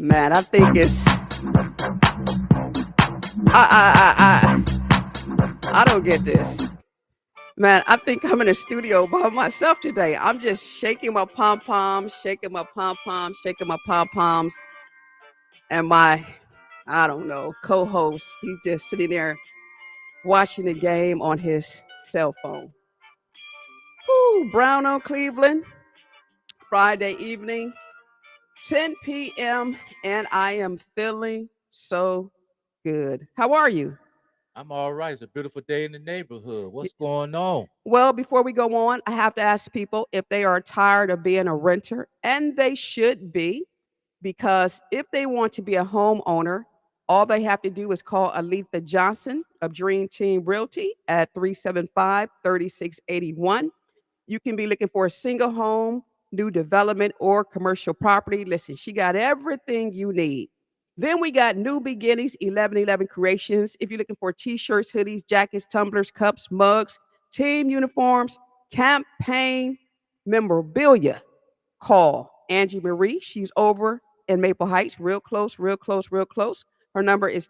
Man, I think it's I don't get this. Man, I think I'm in a studio by myself today. I'm just shaking my pom poms, shaking my pom poms, shaking my pom poms, and my I don't know co-host. He's just sitting there watching the game on his cell phone. Whoo, Brown on Cleveland, Friday evening, 10 p.m., and I am feeling so good. How are you? I'm all right. It's a beautiful day in the neighborhood. What's going on? Well, before we go on, I have to ask people if they are tired of being a renter, and they should be, because if they want to be a homeowner, all they have to do is call Aletha Johnson of Dream Team Realty at 375-3681. You can be looking for a single home, new development, or commercial property. Listen, she got everything you need. Then we got New Beginnings 1111 Creations. If you're looking for t-shirts, hoodies, jackets, tumblers, cups, mugs, team uniforms, campaign memorabilia, call Angie Marie. She's over in Maple Heights, real close, real close, real close. Her number is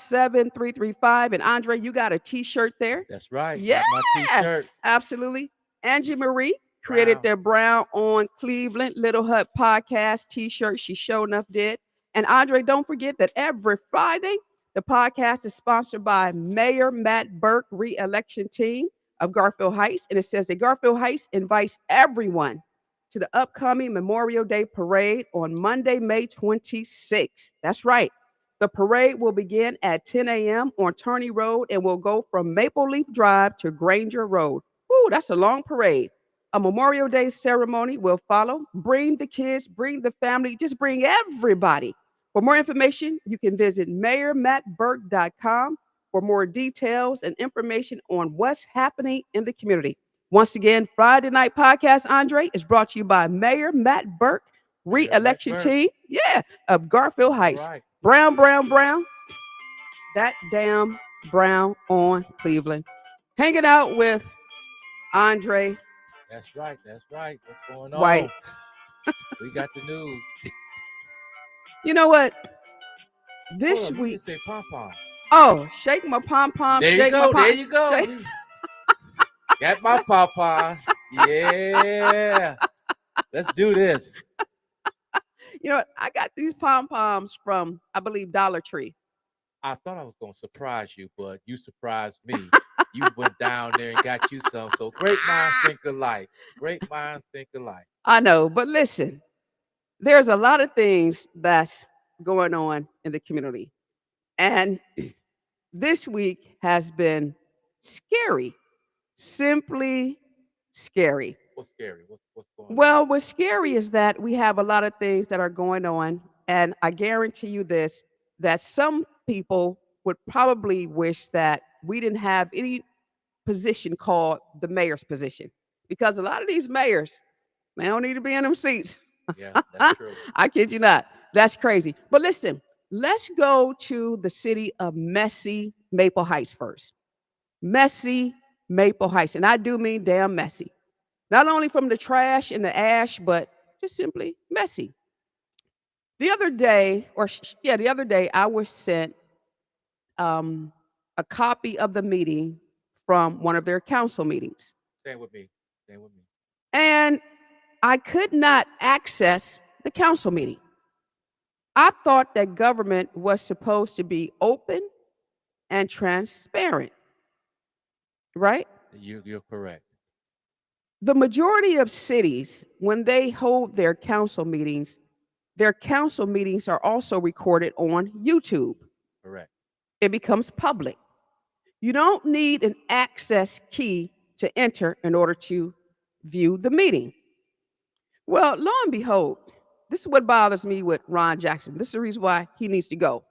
216-395-7335. And Andre, you got a t-shirt there? That's right. Yeah, Got my T-shirt. absolutely. Angie Marie created Brown. their Brown on Cleveland Little Hut podcast t-shirt. She sure enough did. And Andre, don't forget that every Friday, the podcast is sponsored by Mayor Matt Burke re-election team of Garfield Heights. And it says that Garfield Heights invites everyone to the upcoming Memorial Day parade on Monday, May 26th. That's right. The parade will begin at 10 a.m. on Turney Road and will go from Maple Leaf Drive to Granger Road. Ooh, that's a long parade. A Memorial Day ceremony will follow. Bring the kids, bring the family, just bring everybody. For more information, you can visit mayormattburke.com for more details and information on what's happening in the community. Once again, Friday Night Podcast, Andre, is brought to you by Mayor Matt Burke, Mayor Matt re-election Burke. team, of Garfield All Heights. right. Brown, brown, brown, that damn Brown on Cleveland. Hanging out with Andre That's right. That's right. What's going White. on? We got the news. You know what? Hold This up. You week, didn't say pom pom. oh, shake my pom pom, There you shake my go. There pom. you go. Shake. Got my pom pom. Yeah. Let's do this. You know what? I got these pom poms from, I believe, Dollar Tree. I thought I was gonna surprise you, but you surprised me. You went down there and got you some. So great minds think alike. Great minds think alike. I know, but listen, there's a lot of things that's going on in the community. And this week has been scary, simply scary. What's scary? What's going on? Well, what's scary is that we have a lot of things that are going on. And I guarantee you this, that some people would probably wish that we didn't have any position called the mayor's position. Because a lot of these mayors, they don't need to be in them seats. Yeah, that's true. I kid you not. That's crazy. But listen, let's go to the city of messy Maple Heights first. Messy Maple Heights. And I do mean damn messy. Not only from the trash and the ash, but just simply messy. The other day, the other day, I was sent um, a copy of the meeting from one of their council meetings. Stand with me. Stand with me. And I could not access the council meeting. I thought that government was supposed to be open and transparent, right? You're correct. The majority of cities, when they hold their council meetings are also recorded on YouTube. Correct. It becomes public. You don't need an access key to enter in order to view the meeting. Well, lo and behold, this is what bothers me with Ron Jackson. This is the reason why he needs to go.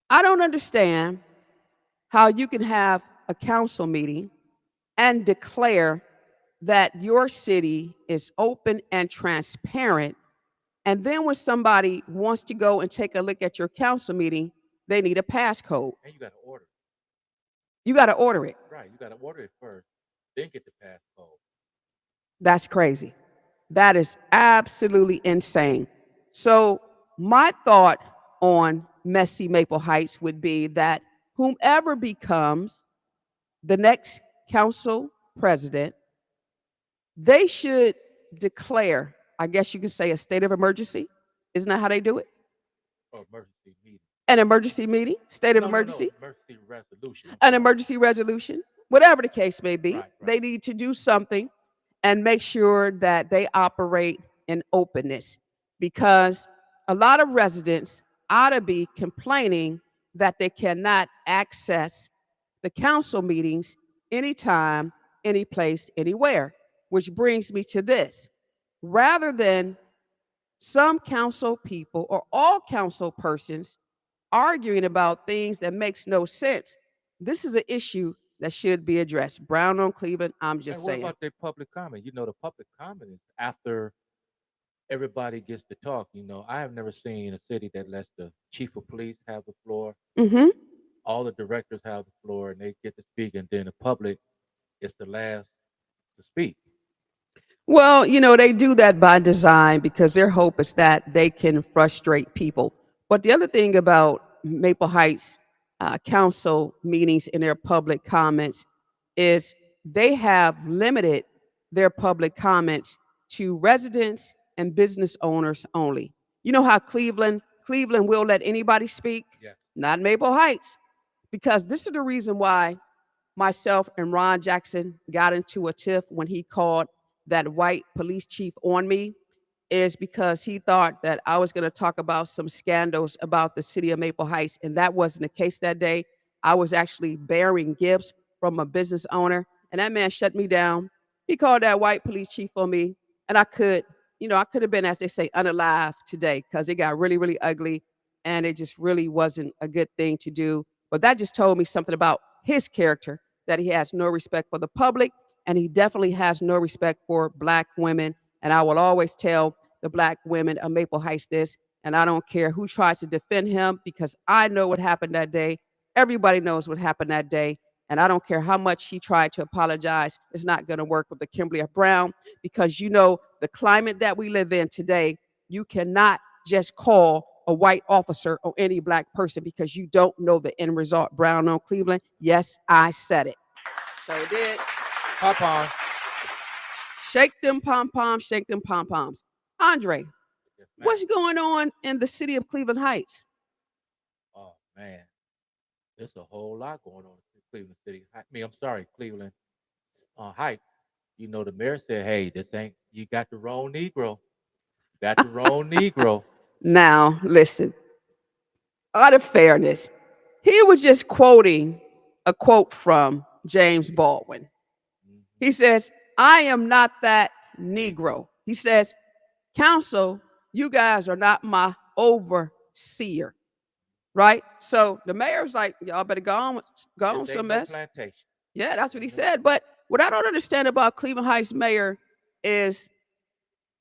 I don't understand how you can have a council meeting and declare that your city is open and transparent. And then when somebody wants to go and take a look at your council meeting, they need a passcode. And you got to order. You got to order it. Right. You got to order it first. Then get the passcode. That's crazy. That is absolutely insane. So, my thought on messy Maple Heights would be that whomever becomes the next council president, they should declare, I guess you could say, a state of emergency. Isn't that how they do it? Or emergency meeting. An emergency meeting, state of No. emergency, Emergency resolution. I'm an sorry. emergency resolution, whatever the case may be. Right, right. They need to do something and make sure that they operate in openness because a lot of residents ought to be complaining that they cannot access the council meetings anytime, any place, anywhere. Which brings me to this. Rather than some council people or all council persons arguing about things that makes no sense, this is an issue that should be addressed. Brown on Cleveland, I'm And just what saying. about their public comment? The public comment is after everybody gets to talk. I have never seen a city that lets the chief of police have the floor, Hmm. all the directors have the floor, and they get to speak, and then the public is the last to speak. Well, they do that by design because their hope is that they can frustrate people. But the other thing about Maple Heights council meetings in their public comments is they have limited their public comments to residents and business owners only. You know how Cleveland will let anybody speak? Yes. Not Maple Heights. Because this is the reason why myself and Ron Jackson got into a tiff when he called that white police chief on me is because he thought that I was going to talk about some scandals about the city of Maple Heights. And that wasn't the case that day. I was actually bearing gifts from a business owner, and that man shut me down. He called that white police chief on me, and I could have been, as they say, unalive today because it got really, really ugly, and it just really wasn't a good thing to do. But that just told me something about his character, that he has no respect for the public, and he definitely has no respect for black women. And I will always tell the black women of Maple Heights this, and I don't care who tries to defend him because I know what happened that day. Everybody knows what happened that day. And I don't care how much he tried to apologize. It's not going to work with the Kimberly F. Brown because the climate that we live in today, you cannot just call a white officer or any black person because you don't know the end result. Brown on Cleveland. Yes, I said it. So it did. Pop on. Shake them pom poms, shake them pom poms. Andre, Yes, ma'am. what's going on in the city of Cleveland Heights? Oh man, there's a whole lot going on in Cleveland City. I'm sorry, Cleveland Heights. The mayor said, "Hey, this ain't. You got the wrong Negro. Got the wrong Negro." Now, listen, out of fairness, he was just quoting a quote from James Baldwin. Mhm. He says, I am not that Negro. He says, Council, you guys are not my overseer. Right? So the mayor's like, y'all better go on This ain't some no mess. plantation. Yeah, that's what he Mhm. said. But what I don't understand about Cleveland Heights mayor is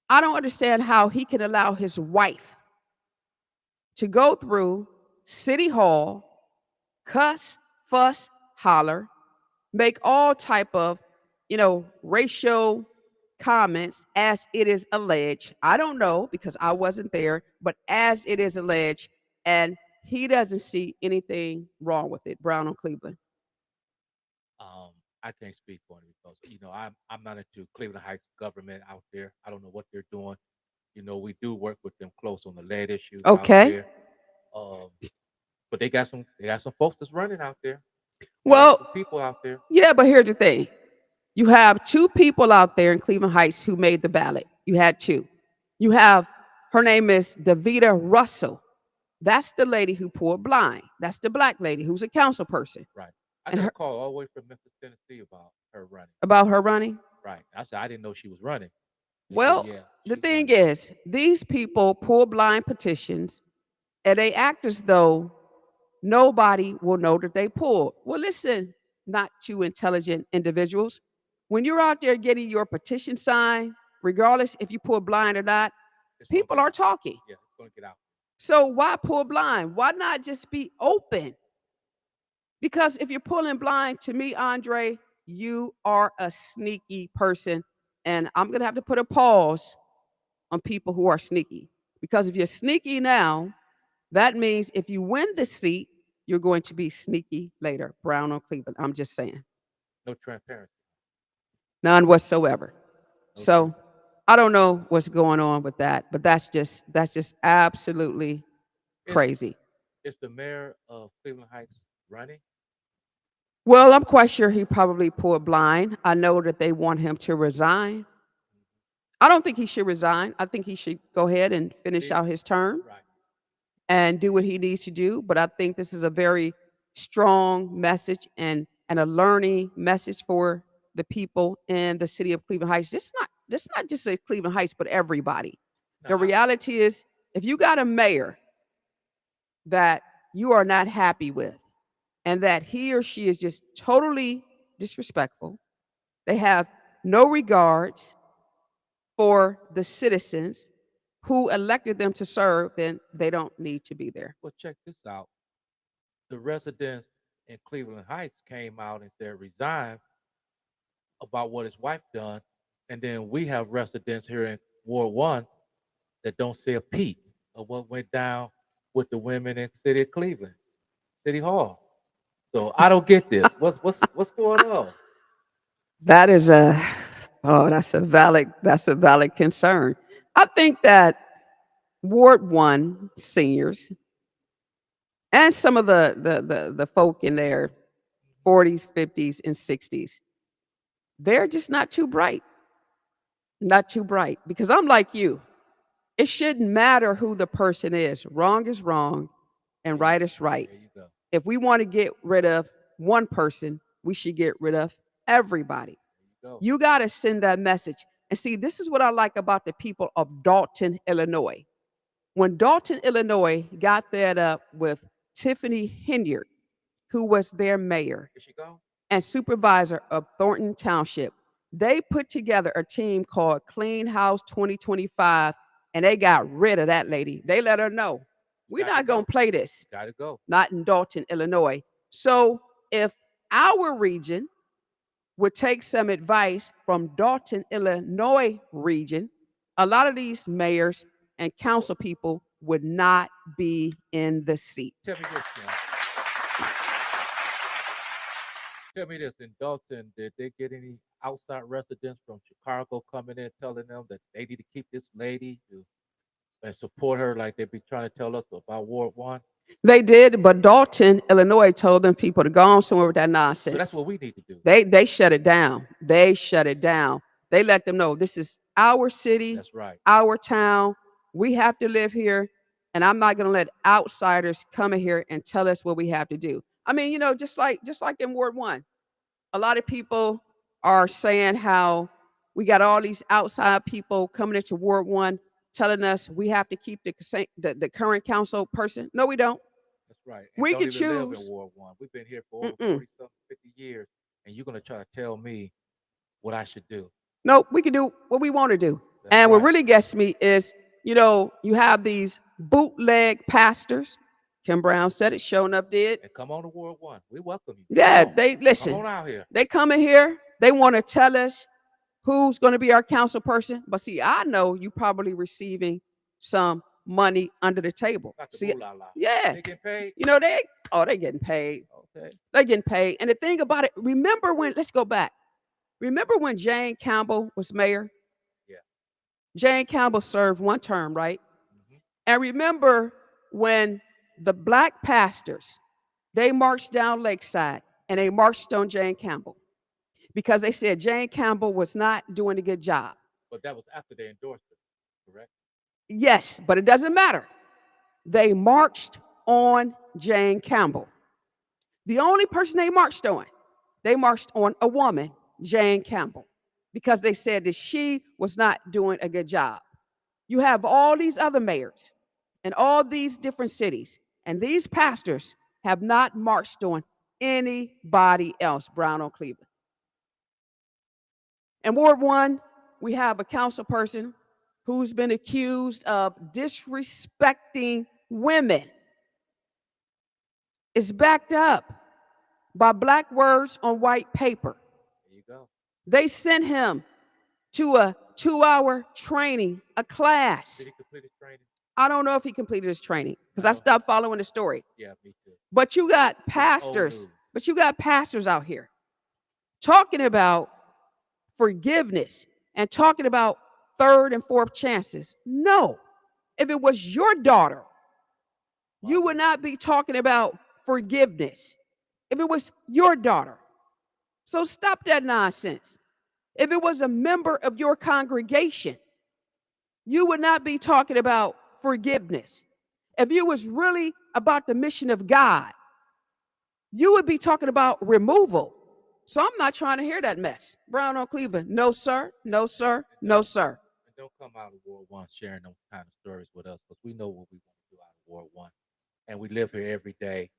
I don't understand how he can allow his wife to go through City Hall, cuss, fuss, holler, make all type of, racial comments as it is alleged. I don't know because I wasn't there, but as it is alleged, and he doesn't see anything wrong with it. Brown on Cleveland. Um, I can't speak for him because I'm not into Cleveland Heights government out there. I don't know what they're doing. We do work with them close on the lead issues out Okay. there. Um, but they got some folks that's running out there. They got Well, some people out there. yeah, but here's the thing. You have two people out there in Cleveland Heights who made the ballot. You had two. You have her name is Davita Russell. That's the lady who pulled blind. That's the black lady who's a council person. Right. I And got a her call all the way from Memphis, Tennessee about her running. about her running. Right. I said I didn't know she was running. They said, Well, yeah, the she's thing running. is, these people pull blind petitions and they act as though nobody will know that they pulled. Well, listen, not too intelligent individuals. When you're out there getting your petition signed, regardless if you pull blind or not, It's gonna people get are out. talking. Yeah, it's gonna get out. So why pull blind? Why not just be open? Because if you're pulling blind, to me, Andre, you are a sneaky person. And I'm going to have to put a pause on people who are sneaky. Because if you're sneaky now, that means if you win the seat, you're going to be sneaky later. Brown on Cleveland. I'm just saying. No transparency. None whatsoever. No So transparency. I don't know what's going on with that, but that's just absolutely Is crazy. is the mayor of Cleveland Heights running? Well, I'm quite sure he probably pulled blind. I know that they want him to resign. I don't think he should resign. I think he should go ahead and finish Leave it. out his term Right. and do what he needs to do. But I think this is a very strong message and a learning message for the people in the city of Cleveland Heights. This not just a Cleveland Heights, but everybody. Now, The reality is, if you got a mayor that you are not happy with, and that he or she is just totally disrespectful, they have no regards for the citizens who elected them to serve, then they don't need to be there. well, check this out. The residents in Cleveland Heights came out and said resign about what his wife done, and then we have residents here in Ward One that don't say a peep of what went down with the women in City of Cleveland, City Hall. So I don't get this. What's going on? That is a that's a valid concern. I think that Ward 1 seniors and some of the folk in their 40s, 50s, and 60s, they're just not too bright. Not too bright. Because I'm like you. It shouldn't matter who the person is. Wrong is wrong and There you, right is right. there you go. If we want to get rid of one person, we should get rid of everybody. There you go. You got to send that message. And see, this is what I like about the people of Dalton, Illinois. When Dalton, Illinois got fed up with Tiffany Henyard, who was their mayor Here she go. and supervisor of Thornton Township, they put together a team called Clean House 2025, and they got rid of that lady. They let her know, You we're got to not going go. to play this, Got to go. not in Dalton, Illinois. So if our region would take some advice from Dalton, Illinois region, a lot of these mayors and council people would not be in the seat. Tell me this, Kim. Tell me this. In Dalton, did they get any outside residents from Chicago coming in telling them that they need to keep this lady and support her like they be trying to tell us about Ward One? They did, but Dalton, Illinois told them people to go on somewhere with that So that's nonsense. what we need to do. They shut it down. They shut it down. They let them know this is our city, That's right. our town. We have to live here, and I'm not going to let outsiders come in here and tell us what we have to do. I mean, just like in Ward 1, a lot of people are saying how we got all these outside people coming into Ward 1 telling us we have to keep the current council person. No, we don't. That's right. And We don't could even live in choose. Ward One. We've been here for over Mm-mm. 40 something, 50 years, and you're gonna try to tell me what I should do. No, we can do what we want to do. That's And what right. really gets me is, you have these bootleg pastors. Kim Brown said it, showing up did. And come on to Ward One. We welcome you. Come Yeah, on. they Come listen. on out here. They come in here, they want to tell us who's going to be our council person. But see, I know you probably receiving some money under the table. Got the See, moolah la. yeah, They get paid. they getting paid. Okay. They getting paid. And the thing about it, remember when? Let's go back. Remember when Jane Campbell was mayor? Yeah. Jane Campbell served one term, right? Hmm. And remember when the black pastors, they marched down Lakeside and they marched on Jane Campbell because they said Jane Campbell was not doing a good job. But that was after they endorsed it, correct? Yes, but it doesn't matter. They marched on Jane Campbell. The only person they marched on a woman, Jane Campbell, because they said that she was not doing a good job. You have all these other mayors in all these different cities, and these pastors have not marched on anybody else, Brown on Cleveland. In Ward 1, we have a council person who's been accused of disrespecting women. It's backed up by black words on white paper. There you go. They sent him to 2-hour training, a class. Did he complete his training? I don't know if he completed his training because I I know. stopped following the story. Yeah, me too. But you got It was old pastors, news. but you got pastors out here talking about forgiveness and talking about third and fourth chances. No. If it was your daughter, you would not be talking about forgiveness. If it was your daughter. So stop that nonsense. If it was a member of your congregation, you would not be talking about forgiveness. If it was really about the mission of God, you would be talking about removal. So I'm not trying to hear that mess. Brown on Cleveland. No, sir. No, sir. No, sir. And don't come out of World One sharing those kind of stories with us because we know what we want to do out of World One. And we live here every day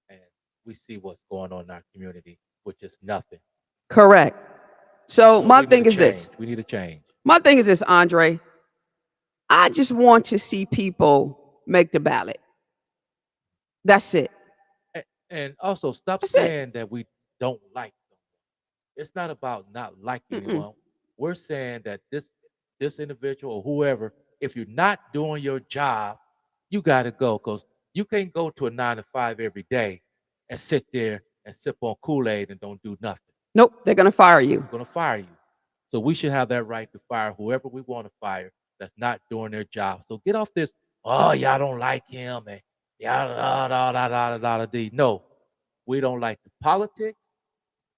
and we see what's going on in our community, which is nothing. Correct. So So my we need thing a is this. change. We need a change. My thing is this, Andre. I just want to see people make the ballot. That's it. And also stop That's it. saying that we don't like someone. It's not about not liking Mm-mm. anyone. We're saying that this individual or whoever, if you're not doing your job, you got to go because you can't go to a 9 to 5 every day and sit there and sip on Kool-Aid and don't do nothing. Nope, they're going to fire you. They're going to fire you. So we should have that right to fire whoever we want to fire that's not doing their job. So get off this, oh, y'all don't like him and y'all da. No, we don't like the politics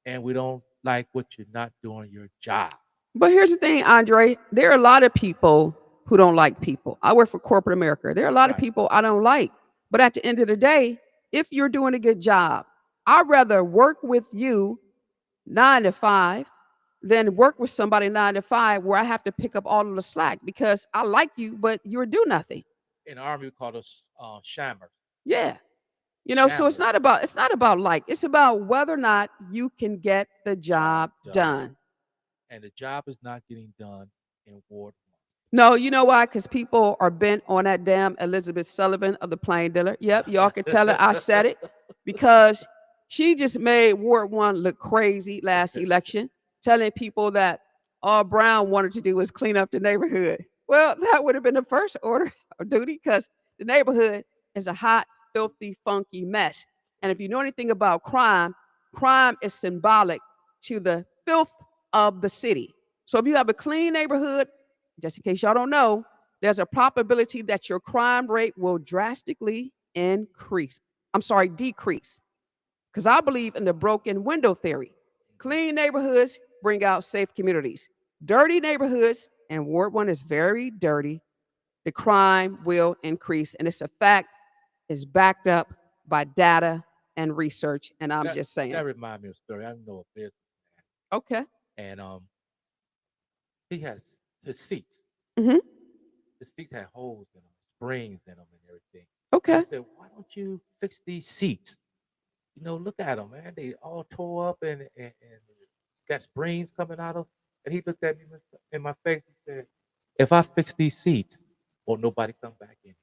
and we don't like what you're not doing your job. But here's the thing, Andre. There are a lot of people who don't like people. I work for corporate America. There are a lot of Right. people I don't like. But at the end of the day, if you're doing a good job, I'd rather work with you 9 to 5 than work with somebody 9 to 5 where I have to pick up all of the slack because I like you, but you're do nothing. In the army, we call us shammers. Yeah. So it's Shammers. not about like, it's about whether or not you can get the job done. And the job is not getting done in Ward 1. No, you know why? Because people are bent on that damn Elizabeth Sullivan of the plain dealer. Yep, y'all can tell her I said it because she just made Ward 1 look crazy last election, telling people that all Brown wanted to do was clean up the neighborhood. Well, that would have been the first order of duty because the neighborhood is a hot, filthy, funky mess. And if you know anything about crime, crime is symbolic to the filth of the city. So if you have a clean neighborhood, just in case y'all don't know, there's a probability that your crime rate will drastically increase. I'm sorry, decrease. Because I believe in the broken window theory. Clean neighborhoods bring out safe communities. Dirty neighborhoods, and Ward 1 is very dirty, the crime will increase. And it's a fact, is backed up by data and research. And I'm just saying. That reminds me of a story. I know a businessman. Okay. And he has his seats. Mm-hmm. The seats had holes in them, springs in them, and everything. Okay. I said, why don't you fix these seats? Look at them, man. They all tore up and got springs coming out of. And he looked at me in my face and said, if I fix these seats, won't nobody come back in?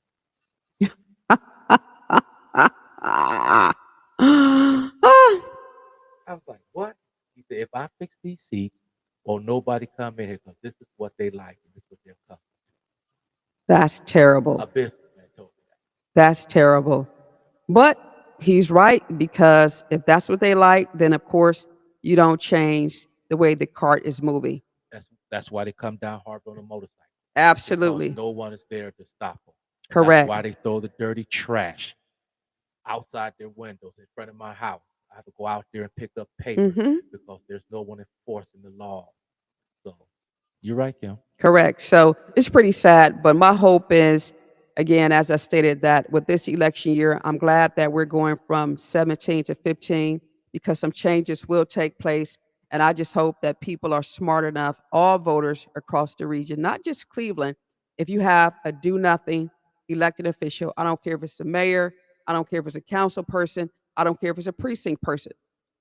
I was like, what? He said, if I fix these seats, won't nobody come in here because this is what they like and this is what they're accustomed to. That's terrible. A businessman told me that. That's terrible. But he's right, because if that's what they like, then of course you don't change the way the cart is moving. That's why they come down hard on a motorcycle. Absolutely. Because no one is there to stop them. Correct. That's why they throw the dirty trash outside their windows in front of my house. I have to go out there and pick up paper because there's no one enforcing the law. So you're right, Kim. Correct. So it's pretty sad, but my hope is, again, as I stated, that with this election year, I'm glad that we're going from 17 to 15 because some changes will take place. And I just hope that people are smart enough, all voters across the region, not just Cleveland. If you have a do nothing elected official, I don't care if it's the mayor, I don't care if it's a council person, I don't care if it's a precinct person,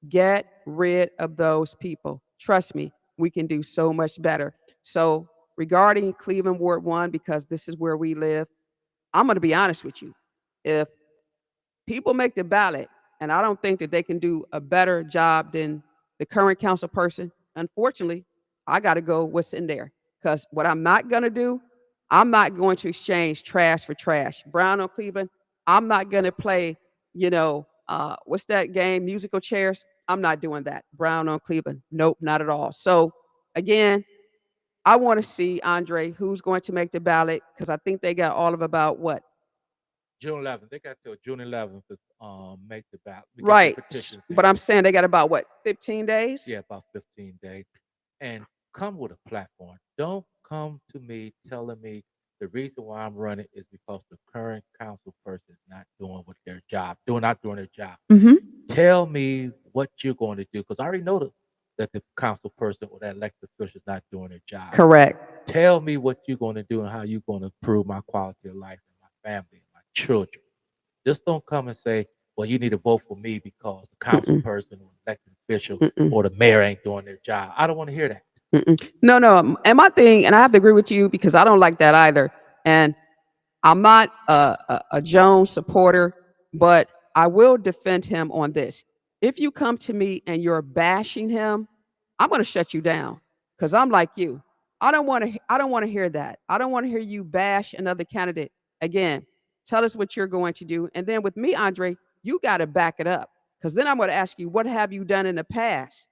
get rid of those people. Trust me, we can do so much better. So regarding Cleveland Ward 1, because this is where we live, I'm going to be honest with you. If people make the ballot and I don't think that they can do a better job than the current council person, unfortunately, I got to go what's in there Because what I'm not going to do, I'm not going to exchange trash for trash. Brown on Cleveland, I'm not going to play, what's that game, musical chairs? I'm not doing that. Brown on Cleveland. Nope, not at all. So, again, I want to see, Andre, who's going to make the ballot because I think they got all of about what? June 11th. They got till June 11th to make the ballot. We get their Right. petitions But in. I'm saying they got about what, 15 days? Yeah, about 15 days. And come with a platform. Don't come to me telling me the reason why I'm running is because the current council person is not doing what their job, not doing their job. Mm-hmm. Tell me what you're going to do because I already know that the council person or that elected official is not doing their job. Correct. Tell me what you're going to do and how you're going to improve my quality of life and my family and my children. Just don't come and say, well, you need to vote for me because the council Mm-mm. person or elected official Mm-mm. or the mayor ain't doing their job. I don't want to hear that. Mm-mm. No, no. And my thing, and I have to agree with you because I don't like that either. And I'm not a Jones supporter, but I will defend him on this. If you come to me and you're bashing him, I'm going to shut you down because I'm like you. I don't want to. I don't want to hear that. I don't want to hear you bash another candidate. Again, tell us what you're going to do, and then with me, Andre, you got to back it up because then I'm going to ask you, what have you done in the past?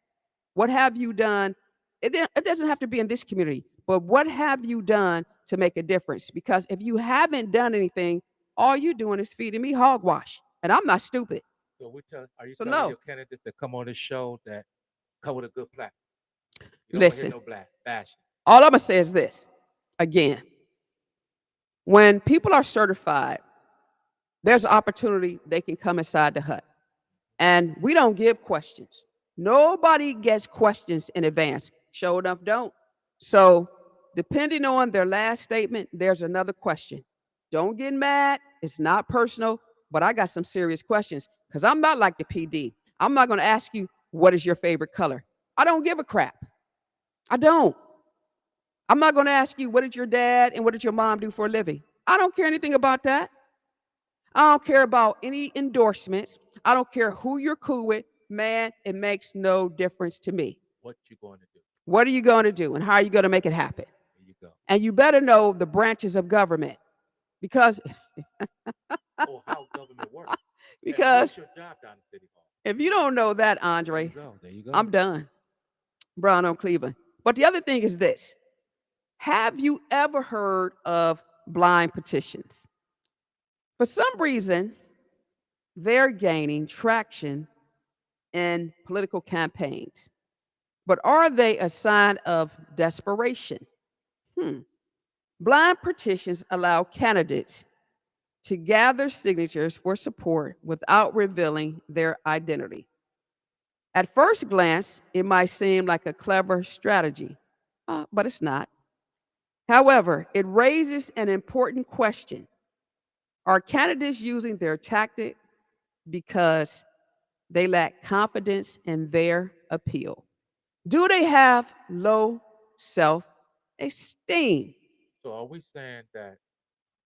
What have you done? It doesn't have to be in this community, but what have you done to make a difference? Because if you haven't done anything, all you're doing is feeding me hogwash. And I'm not stupid. So are you So, telling no, your candidates that come on this show that come with a good platform? You don't want to hear listen, no black bashing. all I'm going to say is this again, when people are certified, there's an opportunity they can come inside the hut. And we don't give questions. Nobody gets questions in advance. Show enough don't. So, depending on their last statement, there's another question. Don't get mad. It's not personal, but I got some serious questions because I'm not like the PD. I'm not going to ask you, what is your favorite color? I don't give a crap. I don't. I'm not going to ask you, what did your dad and what did your mom do for a living? I don't care anything about that. I don't care about any endorsements. I don't care who you're cool with. Man, it makes no difference to me. What you going to do? What are you going to do and how are you going to make it happen? There you go. And you better know the branches of government because Or how government works. And because what's your job down in City Hall? if you don't know that, There you Andre, go. There you go. I'm done. Brown on Cleveland. But the other thing is this. Have you ever heard of blind petitions? For some reason, they're gaining traction in political campaigns. But are they a sign of desperation? Hmm. Blind petitions allow candidates to gather signatures for support without revealing their identity. At first glance, it might seem like a clever strategy, but it's not. However, it raises an important question. Are candidates using their tactic because they lack confidence in their appeal? Do they have low self esteem? So are we saying that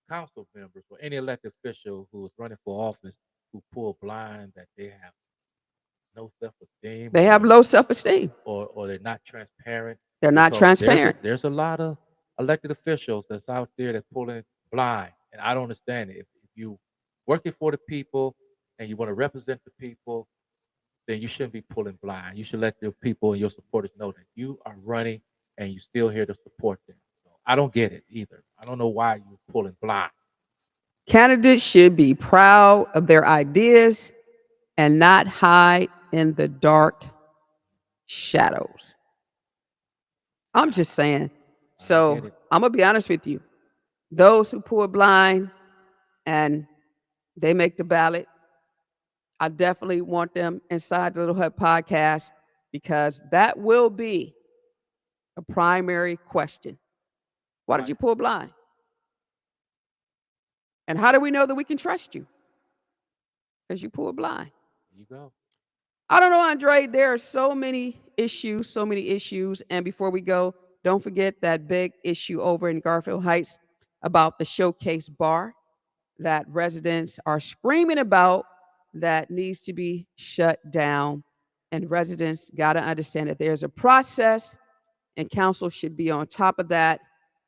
council members or any elected official who is running for office who pull blind that they have no self-esteem They have low self esteem. or they're not transparent They're not because transparent. there's a lot of elected officials that's out there that pulling blind, and I don't understand it. If you working for the people and you want to represent the people, then you shouldn't be pulling blind. You should let your people and your supporters know that you are running and you're still here to support them. So I don't get it either. I don't know why you're pulling blind. Candidates should be proud of their ideas and not hide in the dark shadows. I'm just saying. I don't get So it. I'm going to be honest with you. Those who pull blind and they make the ballot, I definitely want them inside the Little Hut podcast because that will be a primary question. Why did Right. you pull blind? And how do we know that we can trust you? Because you pulled blind. There you go. I don't know, Andre. There are so many issues, so many issues. And before we go, don't forget that big issue over in Garfield Heights about the Showcase Bar that residents are screaming about that needs to be shut down. And residents got to understand that there's a process and council should be on top of that.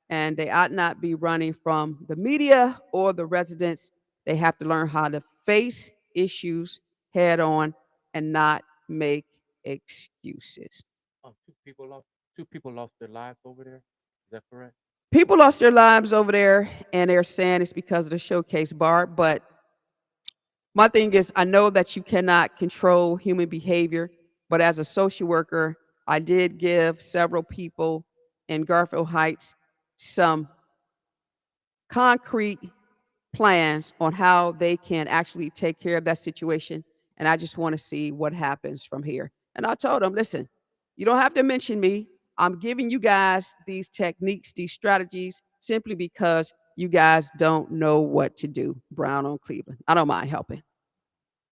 And they ought not be running from the media or the residents. They have to learn how to face issues head on and not make excuses. Two people lost their lives over there. Is that correct? People lost their lives over there, and they're saying it's because of the showcase bar. But my thing is, I know that you cannot control human behavior, but as a social worker, I did give several people in Garfield Heights some concrete plans on how they can actually take care of that situation. And I just want to see what happens from here. And I told them, listen, you don't have to mention me. I'm giving you guys these techniques, these strategies, simply because you guys don't know what to do. Brown on Cleveland. I don't mind helping.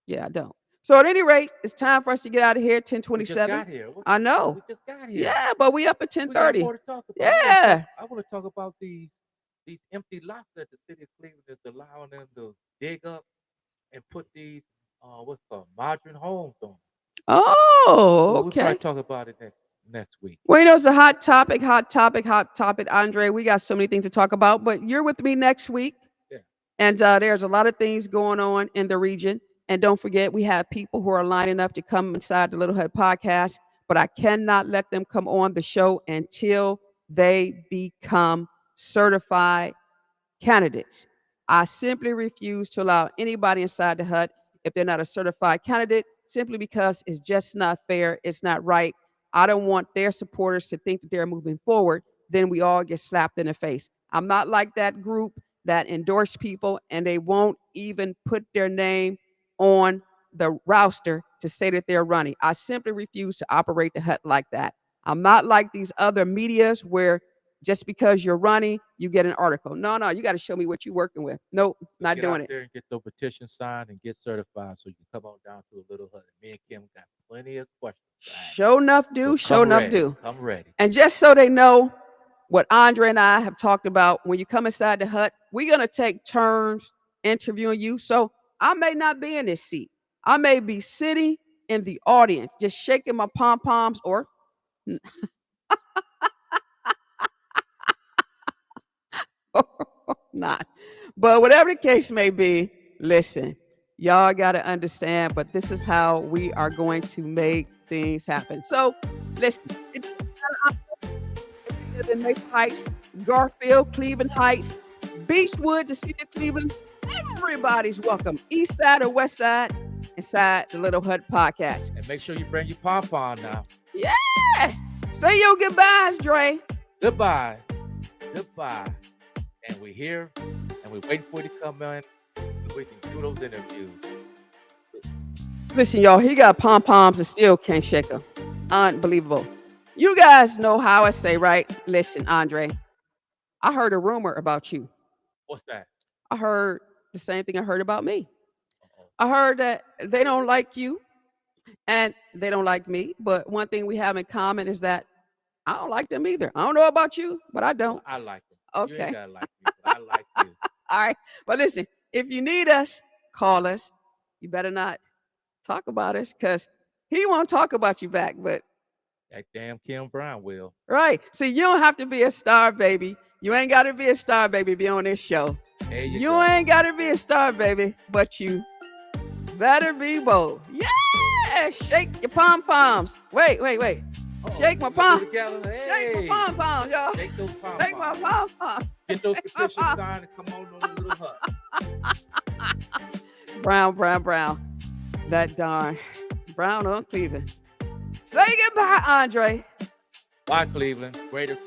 Yeah, I don't. So at any rate, it's time for us to get out of here. We just 10:27. got here. I know. We just got here. Yeah, but we up at We got 10:30. more to talk about. Yeah. I want to talk about these empty lots that the city of Cleveland is allowing them to dig up and put these what's called modern homes on. Oh, We'll probably okay. talk about it next week. Well, you know, it's a hot topic, hot topic, hot topic, Andre. We got so many things to talk about, but you're with me next week. Yeah. And there's a lot of things going on in the region. And don't forget, we have people who are lining up to come inside the Little Hut podcast, but I cannot let them come on the show until they become certified candidates. I simply refuse to allow anybody inside the hut if they're not a certified candidate, simply because it's just not fair. It's not right. I don't want their supporters to think that they're moving forward. Then we all get slapped in the face. I'm not like that group that endorse people and they won't even put their name on the roster to say that they're running. I simply refuse to operate the hut like that. I'm not like these other medias where just because you're running, you get an article. No, no, you got to show me what you're working with. Nope, So not get doing out it. there and get the petition signed and get certified so you can come on down to a little hut. Me and Kim got plenty of questions to ask. Show enough So do, show come enough ready. do. Come ready. And just so they know what Andre and I have talked about, when you come inside the hut, we're going to take turns interviewing you. So I may not be in this seat. I may be sitting in the audience, just shaking my pom poms or not. But whatever the case may be, listen, y'all got to understand, but this is how we are going to make things happen. So, listen, if you live in Maple Heights, Garfield, Cleveland Heights, Beechwood, the city of Cleveland, everybody's welcome. East side or west side, inside the Little Hut podcast. And make sure you bring your pom pom now. Yeah. Say your goodbyes, Dre. Goodbye. Goodbye. And we're here and we're waiting for you to come in so we can do those interviews. Listen, y'all, he got pom poms and still can't shake them. Unbelievable. You guys know how I say, right? Listen, Andre, I heard a rumor about you. What's that? I heard the same thing I heard about me. Uh-oh. I heard that they don't like you and they don't like me. But one thing we have in common is that I don't like them either. I don't know about you, but I don't. I like them. You Okay. ain't gotta like me, but I like you. All right. But listen, if you need us, call us. You better not talk about us because he won't talk about you back. But That damn Kim Brown will. right. See, you don't have to be a star, baby. You ain't got to be a star, baby, to be on this show. There you You go. ain't got to be a star, baby, but you better be bold. Yeah. Shake your pom poms. Wait. Oh, Shake my we gonna do palm. it together? Shake Hey, my pom poms, y'all. shake those pom Shake my pom poms. Get those Shake my petitions pom- signed and come on the little hut. Brown. That darn Brown on Cleveland. Say goodbye, Andre. Bye, Cleveland. Greater